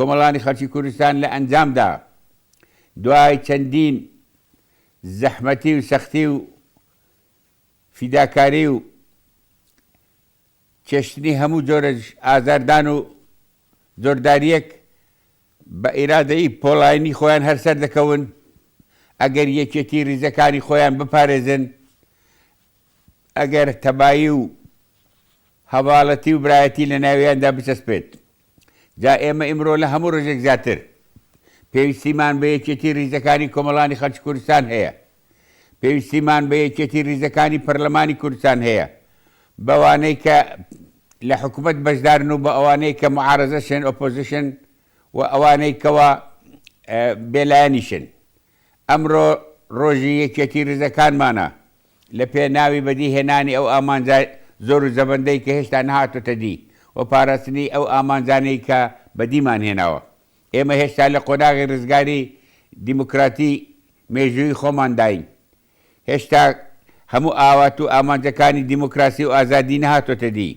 کۆمەڵانی خەڵکی کوردستان لە ئەنجامدا دوای چەندین زەحمەتی و سەختی و فیداکاری و چێشتنی هەموو جۆرە ئازاردان و زۆرداریەک بە ئیرادەی پۆڵاینی خۆیان هەرسەر دەکەون ئەگەر یەکێتی ریزەکانی خۆیان بپارێزن ئەگەر تەبایی و هەواڵەتی و برایەتی لە ناویاندا بچەسپێت. جا ئێمە ئیمڕۆ لە هەموو ڕۆژێک زیاتر پێویستیمان بە یەکێتی ریزەکانی کۆمەڵانی خەڵکی کوردستان هەیە، پێویستیمان بە یەکێتی ریزەکانی پەرلەمانی کوردستان هەیە، بەوانەی کە لە حکوومەت بەشدارن و بە ئەوانەی کە معارەزەشن ئۆپۆزیشن و ئەوانەی کەوا بێلایەنیشن. ئەمڕۆ ڕۆژی یەکێتی ریزەکانمانە لە پێناوی بەدیهێنانی ئەو ئامانجا زۆر و زەبەندەی کە هێشتا نەهاتۆتە دی و پاراستنی ئەو ئامانجانەی کە بەدیمان هێناوە. ئێمە هێشتا لە قۆناغی ڕزگاری دیموکراتی مێژووی خۆمان داین، هێشتا هەموو ئاوات و ئامانجەکانی دیموکراسی و ئازادی نەهاتۆتە دی.